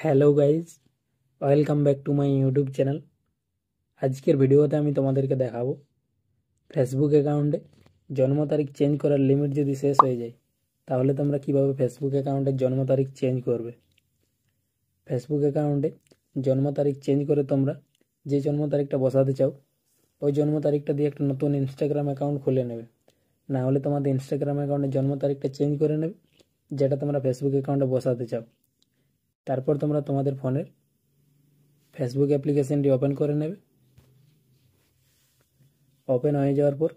Hello guys, welcome back to my YouTube channel. আজকের ভিডিওতে আমি তোমাদেরকে দেখাবো ফেসবুক অ্যাকাউন্টে জন্ম তারিখ চেঞ্জ করার লিমিট যদি শেষ হয়ে যায় তাহলে তোমরা কিভাবে ফেসবুক অ্যাকাউন্টের জন্ম তারিখ চেঞ্জ করবে। ফেসবুক অ্যাকাউন্টে জন্ম তারিখ চেঞ্জ করে তোমরা যে জন্ম তারিখটা বসাতে চাও ওই জন্ম তারিখটা দিয়ে একটা নতুন ইনস্টাগ্রাম অ্যাকাউন্ট খুলে নেবে। না হলে তোমাদের ইনস্টাগ্রাম অ্যাকাউন্টের জন্ম তারিখটা চেঞ্জ করে নেবে যেটা তোমরা ফেসবুক অ্যাকাউন্টে বসাতে চাও। তারপর তোমরা তোমাদের ফোনের ফেসবুক অ্যাপ্লিকেশনটি ওপেন করে নেবে। ওপেন হয়ে যাওয়ার পর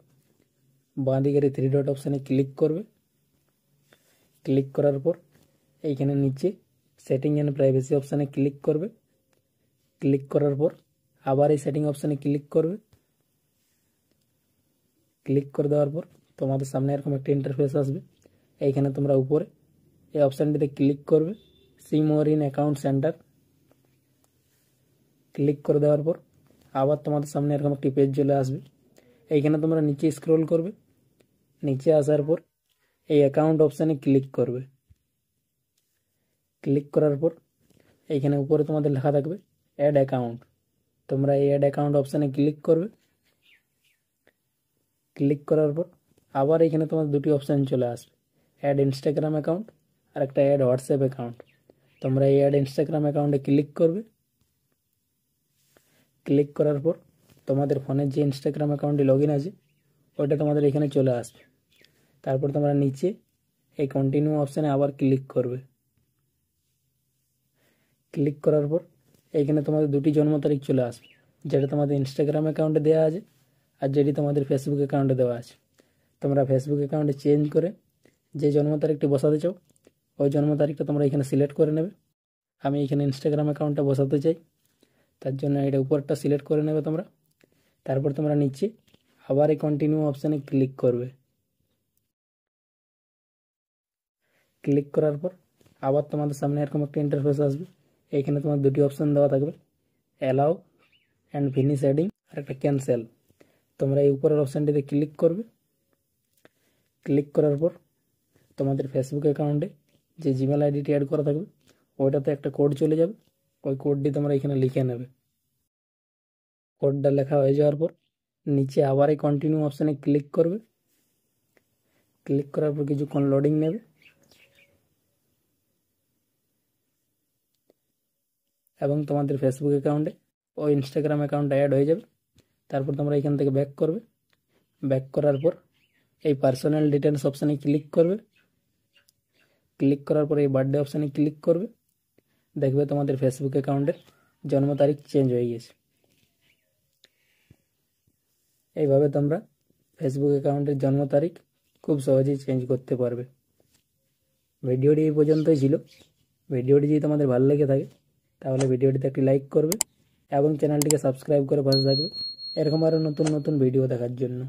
বাঁ দিকের থ্রি ডট অপশানে ক্লিক করবে। ক্লিক করার পর এইখানে নিচে সেটিং অ্যান্ড প্রাইভেসি অপশানে ক্লিক করবে। ক্লিক করার পর আবার এই সেটিং অপশানে ক্লিক করবে। ক্লিক করে দেওয়ার পর তোমাদের সামনে এরকম একটা ইন্টারফেস আসবে। এইখানে তোমরা উপরে এই অপশানটিতে ক্লিক করবে, see more in account centre. Click করে দেওয়ার পর আবার তোমাদের সামনে এরকম একটি পেজ চলে আসবে। এইখানে তোমরা নিচে স্ক্রল করবে। নিচে আসার পর এই অ্যাকাউন্ট অপশানে ক্লিক করবে। ক্লিক করার পর এইখানে উপরে তোমাদের লেখা থাকবে অ্যাড অ্যাকাউন্ট। তোমরা এই অ্যাড অ্যাকাউন্ট অপশানে ক্লিক করবে। ক্লিক করার পর আবার এখানে তোমাদের দুটি অপশান চলে আসবে, অ্যাড ইনস্টাগ্রাম অ্যাকাউন্ট আর একটা অ্যাড হোয়াটসঅ্যাপ অ্যাকাউন্ট। তোমরা এই অ্যাড ইনস্টাগ্রাম অ্যাকাউন্টে ক্লিক করবে। ক্লিক করার পর তোমাদের ফোনের যে ইনস্টাগ্রাম অ্যাকাউন্টে লগ ইন আছে ওইটা তোমাদের এখানে চলে আসবে। তারপর তোমরা নিচে এই কন্টিনিউ অপশানে আবার ক্লিক করবে। ক্লিক করার পর এইখানে তোমাদের দুটি জন্ম তারিখ চলে আসবে, যেটা তোমাদের ইনস্টাগ্রাম অ্যাকাউন্টে দেওয়া আছে আর যেটি তোমাদের ফেসবুক অ্যাকাউন্টে দেওয়া আছে। তোমরা ফেসবুক অ্যাকাউন্টে চেঞ্জ করে যে জন্ম তারিখটি বসাতে চাও ওই জন্ম তারিখটা তোমরা এখানে সিলেক্ট করে নেবে। আমি এখানে ইনস্টাগ্রাম অ্যাকাউন্টটা বসাতে চাই, তার জন্য এটা উপরটা সিলেক্ট করে নেবে তোমরা। তারপর তোমরা নিচে আবার এই কন্টিনিউ অপশানে ক্লিক করবে। ক্লিক করার পর আবার তোমাদের সামনে এরকম একটা ইন্টারফেস আসবে। এইখানে তোমার দুটি অপশান দেওয়া থাকবে, অ্যালাউ অ্যান্ড ফিনিশ অ্যাডিং আর একটা ক্যান্সেল। তোমরা এই উপরের অপশানটিতে ক্লিক করবে। ক্লিক করার পর তোমাদের ফেসবুক অ্যাকাউন্টে যে জিমেল আইডিটি অ্যাড করা থাকবে ওইটাতে একটা কোড চলে যাবে। ওই কোডটি তোমরা এখানে লিখে নেবে। কোডটা লেখা হয়ে যাওয়ার পর নিচে আবার এই কন্টিনিউ অপশানে ক্লিক করবে। ক্লিক করার পর কিছুক্ষণ লোডিং নেবে এবং তোমাদের ফেসবুক অ্যাকাউন্টে ও ইনস্টাগ্রাম অ্যাকাউন্টে অ্যাড হয়ে যাবে। তারপর তোমরা এখান থেকে ব্যাক করবে। ব্যাক করার পর এই পার্সোনাল ডিটেলস অপশানে ক্লিক করবে। ক্লিক করার পর এই বার্থডে অপশানে ক্লিক করবে। দেখবে তোমাদের ফেসবুক অ্যাকাউন্টের জন্ম তারিখ চেঞ্জ হয়ে গেছে। এইভাবে তোমরা ফেসবুক অ্যাকাউন্টের জন্ম তারিখ খুব সহজেই চেঞ্জ করতে পারবে। ভিডিওটি এই পর্যন্তই ছিল। ভিডিওটি যদি তোমাদের ভালো লেগে থাকে তাহলে ভিডিওটিতে একটি লাইক করবে এবং চ্যানেলটিকে সাবস্ক্রাইব করে পাশে থাকবে এরকম আরও নতুন নতুন ভিডিও দেখার জন্য।